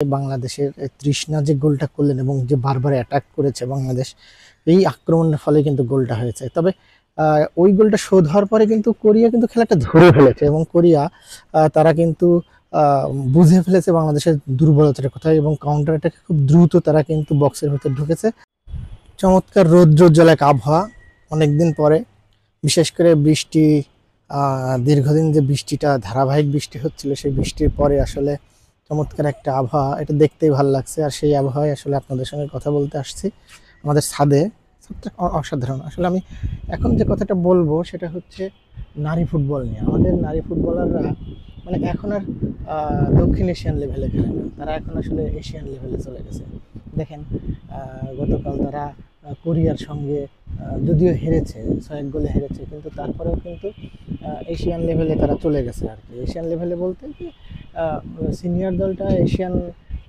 বাংলাদেশের তৃষ্ণা যে গোলটা করলেন এবং যে বারবার অ্যাটাক করেছে বাংলাদেশ, এই আক্রমণের ফলে কিন্তু গোলটা হয়েছে। তবে ওই গোলটা শোধ হওয়ার পরে কিন্তু কোরিয়া কিন্তু খেলাটা ধরে ফেলেছে এবং কোরিয়া তারা কিন্তু বুঝে ফেলেছে বাংলাদেশের দুর্বলতার কোথায় এবং কাউন্টার অ্যাটাকে খুব দ্রুত তারা কিন্তু বক্সের ভেতর ঢুকেছে। চমৎকার রৌদ্রোজ্জ্বল এক আবহাওয়া অনেকদিন পরে, বিশেষ করে বৃষ্টি, দীর্ঘদিন যে বৃষ্টিটা ধারাবাহিক বৃষ্টি হচ্ছিল সেই বৃষ্টির পরে আসলে চমৎকার একটা আবহাওয়া, এটা দেখতেই ভালো লাগছে। আর সেই আবহাওয়ায় আসলে আপনাদের সঙ্গে কথা বলতে আসছি আমাদের ছাদে। ছাদটা অসাধারণ। আসলে আমি এখন যে কথাটা বলবো সেটা হচ্ছে নারী ফুটবল নিয়ে। আমাদের নারী ফুটবলাররা মানে এখন আর দক্ষিণ এশিয়ান লেভেলে খেলে না, তারা এখন আসলে এশিয়ান লেভেলে চলে গেছে। দেখেন, গতকাল তারা কোরিয়ার সঙ্গে যদিও হেরেছে, 6-1 গোলে হেরেছে, কিন্তু তারপরেও কিন্তু এশিয়ান লেভেলে তারা চলে গেছে আর কি। এশিয়ান লেভেলে বলতে কি, সিনিয়র দলটা এশিয়ান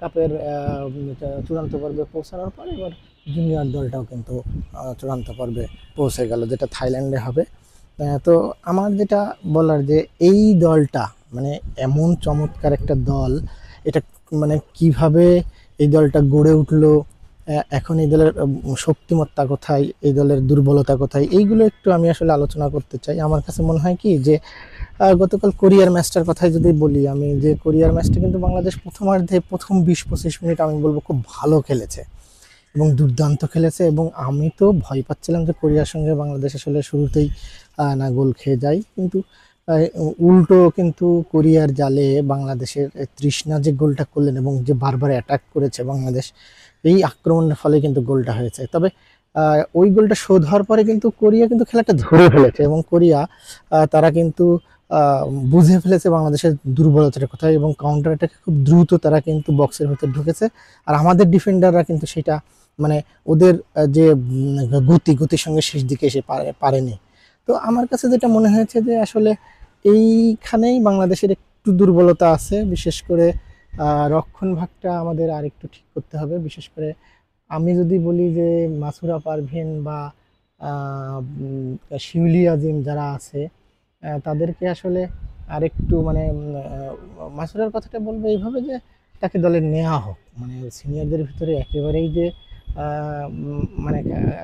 কাপের চূড়ান্ত পর্বে পৌঁছানোর পরে এবার জুনিয়র দলটাও কিন্তু চূড়ান্ত পর্বে পৌঁছে গেল, যেটা থাইল্যান্ডে হবে। তো আমার যেটা বলার যে এই দলটা মানে এমন চমৎকার একটা দল, এটা মানে কিভাবে এই দলটা গড়ে উঠলো, এখন এই দলের শক্তিমত্তা কোথায়, এই দলের দুর্বলতা কোথায়, এইগুলো একটু আমি আসলে আলোচনা করতে চাই। আমার কাছে মনে হয় কি যে গতকাল কোরিয়ার ম্যাচটার কথাই যদি বলি আমি, যে কোরিয়ার ম্যাচটা কিন্তু বাংলাদেশ প্রথমার্ধে প্রথম 20-25 মিনিট আমি বলবো খুব ভালো খেলেছে এবং দুর্দান্ত খেলেছে, এবং আমি তো ভয় পাচ্ছিলাম যে কোরিয়ার সঙ্গে বাংলাদেশ আসলে শুরুতেই না গোল খেয়ে যায়, কিন্তু উল্টো কিন্তু কোরিয়ার জালে বাংলাদেশের তৃষ্ণা যে গোলটা করলেন এবং যে বারবার অ্যাটাক করেছে বাংলাদেশ, এই আক্রমণের ফলে কিন্তু গোলটা হয়েছে। তবে ওই গোলটা শোধ হওয়ার পরে কিন্তু কোরিয়া কিন্তু খেলাটা ধরে ফেলেছে এবং কোরিয়া তারা কিন্তু বুঝে ফেলেছে বাংলাদেশের দুর্বলতার কোথায় এবং কাউন্টার অ্যাটাকে খুব দ্রুত তারা কিন্তু বক্সের ভেতর ঢুকেছে। আর আমাদের ডিফেন্ডাররা কিন্তু সেটা মানে ওদের যে গতির সঙ্গে শেষ দিকে এসে পারেনি। তো আমার কাছে যেটা মনে হয়েছে যে আসলে এইখানেই বাংলাদেশের একটু দুর্বলতা আছে, বিশেষ করে রক্ষণ ভাগটা আমাদের আরেকটু ঠিক করতে হবে। বিশেষ করে আমি যদি বলি যে মাসুরা পারভিন বা শিউলি আজিম যারা আছে, তাদেরকে আসলে আরেকটু মানে মাসুরার কথাটা বলবো এইভাবে যে তাকে দলে নেওয়া হোক, মানে সিনিয়রদের ভিতরে একেবারেই যে মানে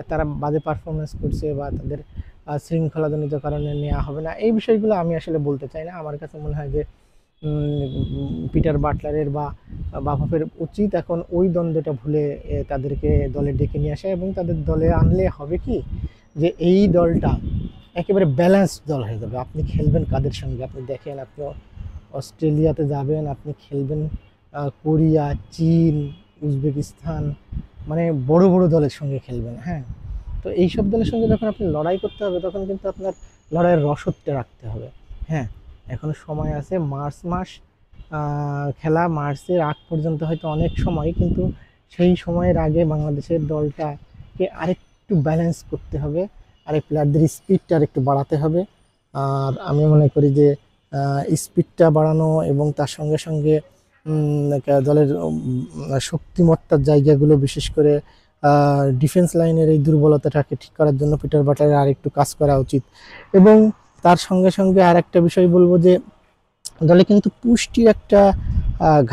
তারা বাজে পারফরমেন্স করছে বা তাদের শৃঙ্খলাজনিত কারণে নেওয়া হবে না, এই বিষয়গুলো আমি আসলে বলতে চাই না। আমার কাছে মনে হয় যে পিটার বাটলারের বা বাফুফের উচিত এখন ওই দ্বন্দ্বটা ভুলে তাদেরকে দলে ডেকে নিয়ে আসা, এবং তাদের দলে আনলে হবে কি যে এই দলটা একেবারে ব্যালেন্সড দল হয়ে যাবে। আপনি খেলবেন কাদের সঙ্গে, আপনি দেখেন, আপনি অস্ট্রেলিয়াতে যাবেন, আপনি খেলবেন কোরিয়া, চীন, উজবেকিস্তান, মানে বড় বড় দলের সঙ্গে খেলবেন। হ্যাঁ, তো এইসব দলের সঙ্গে যখন আপনি লড়াই করতে হবে তখন কিন্তু আপনার লড়াইয়ের রসদটা রাখতে হবে। হ্যাঁ, এখনো সময় আছে, মার্চ মাস খেলা, মার্চের আগ পর্যন্ত হয়তো অনেক সময়, কিন্তু সেই সময়ের আগে বাংলাদেশের দলটাকে আরেকটু ব্যালেন্স করতে হবে, আরেক প্লেয়ারদের স্পিডটা আরেকটু বাড়াতে হবে। আর আমি মনে করি যে স্পিডটা বাড়ানো এবং তার সঙ্গে সঙ্গে দলের শক্তিমত্তার জায়গাগুলো, বিশেষ করে ডিফেন্স লাইনের এই দুর্বলতাটাকে ঠিক করার জন্য পিটার বাটলারের আরেকটু কাজ করা উচিত। এবং তার সঙ্গে সঙ্গে আর একটা বিষয় বলবো যে দলে কিন্তু পুষ্টির একটা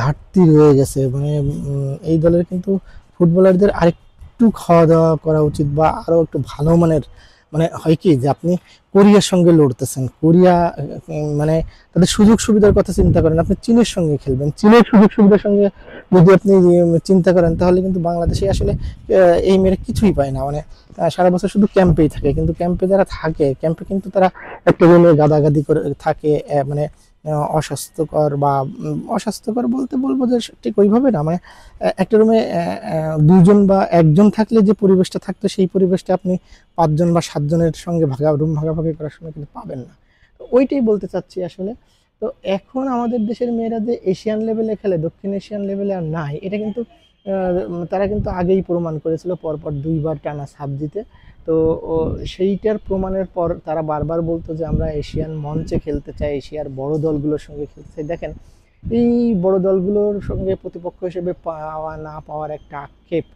ঘাটতি রয়ে গেছে, মানে এই দলের কিন্তু ফুটবলারদের আরেকটু খাওয়া দাওয়া করা উচিত বা আরও একটু ভালো মানের। মানে হয় কি যে আপনি কোরিয়ার সঙ্গে লড়তেছেন, কোরিয়া মানে তাদের সুযোগ সুবিধার কথা চিন্তা করেন, আপনি চীনের সঙ্গে খেলবেন, চীনের সুযোগ সুবিধার সঙ্গে যদি আপনি চিন্তা করেন তাহলে কিন্তু বাংলাদেশে আসলে এই মেরে কিছুই পায় না। মানে সারা বছর শুধু ক্যাম্পেই থাকে, কিন্তু ক্যাম্পে যারা থাকে ক্যাম্পে কিন্তু তারা একটা রুমে গাদাগাদি করে থাকে, মানে অস্বাস্থ্যকর বা অস্বাস্থ্যকর বলতে বলবো যে ঠিক ওইভাবে না, মানে একটা রুমে দুজন বা একজন থাকলে যে পরিবেশটা থাকতো সেই পরিবেশটা আপনি 5জন বা 7জনের সঙ্গে রুম ভাগাভাগি করার সময় কিন্তু পাবেন না। তো ওইটাই বলতে চাচ্ছি আসলে। তো এখন আমাদের দেশের মেয়েরা যে এশিয়ান লেভেলে খেলে, দক্ষিণ এশিয়ান লেভেলে আর নাই, এটা কিন্তু তারা কিন্তু আগেই প্রমাণ করেছিল পরপর 2বার টানা সাব জিতে। তো সেইটার প্রমাণের পর তারা বারবার বলতো যে আমরা এশিয়ান মঞ্চে খেলতে চাই, এশিয়ার বড় দলগুলোর সঙ্গে খেলতে চাই। দেখেন, এই বড় দলগুলোর সঙ্গে প্রতিপক্ষ হিসেবে পাওয়া না পাওয়ার একটা আক্ষেপ,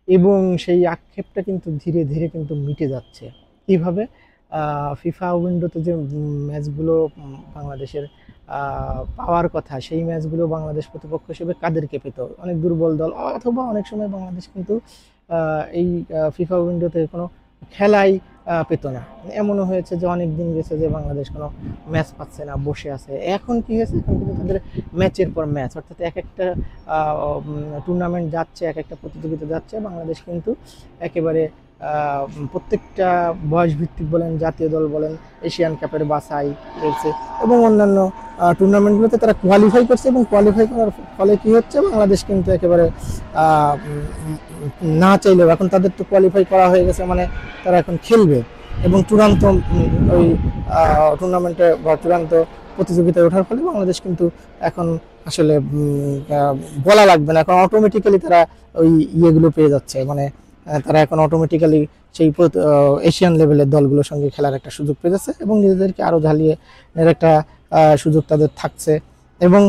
এবং সেই আক্ষেপটা কিন্তু ধীরে ধীরে কিন্তু মিটে যাচ্ছে। কীভাবে? ফিফা উইন্ডোতে যে ম্যাচগুলো বাংলাদেশের পাওয়ার কথা, সেই ম্যাচগুলো বাংলাদেশ প্রতিপক্ষ হিসেবে কাদেরকে পেত? অনেক দুর্বল দল, অথবা অনেক সময় বাংলাদেশ কিন্তু এই ফিফা উইন্ডোতে কোনো খেলাই পেত না। এমনও হয়েছে যে অনেক দিন গেছে যে বাংলাদেশ কোনো ম্যাচ পাচ্ছে না, বসে আছে। এখন কি হয়েছে, এখন কিন্তু তাদের ম্যাচের পর ম্যাচ, অর্থাৎ এক একটা টুর্নামেন্ট যাচ্ছে, এক একটা প্রতিযোগিতা যাচ্ছে, বাংলাদেশ কিন্তু একেবারে প্রত্যেকটা বয়স ভিত্তিক বলেন, জাতীয় দল বলেন, এশিয়ান কাপের বাছাই রয়েছে এবং অন্যান্য টুর্নামেন্টগুলোতে তারা কোয়ালিফাই করছে, এবং কোয়ালিফাই করার ফলে কি হচ্ছে, বাংলাদেশ কিন্তু একেবারে না চাইলেও এখন তাদের তো কোয়ালিফাই করা হয়ে গেছে, মানে তারা এখন খেলবে এবং চূড়ান্ত ওই টুর্নামেন্টে বা চূড়ান্ত প্রতিযোগিতায় ওঠার ফলে বাংলাদেশ কিন্তু এখন আসলে বলা লাগবে না, এখন অটোমেটিক্যালি তারা ওই ইয়েগুলো পেয়ে যাচ্ছে, মানে তারা এখন অটোমেটিক্যালি সেই এশিয়ান লেভেলের দলগুলোর সঙ্গে খেলার একটা সুযোগ পেয়ে যাচ্ছে এবং নিজেদেরকে আরও ঝালিয়ে নেওয়ার একটা সুযোগ তাদের থাকছে। এবং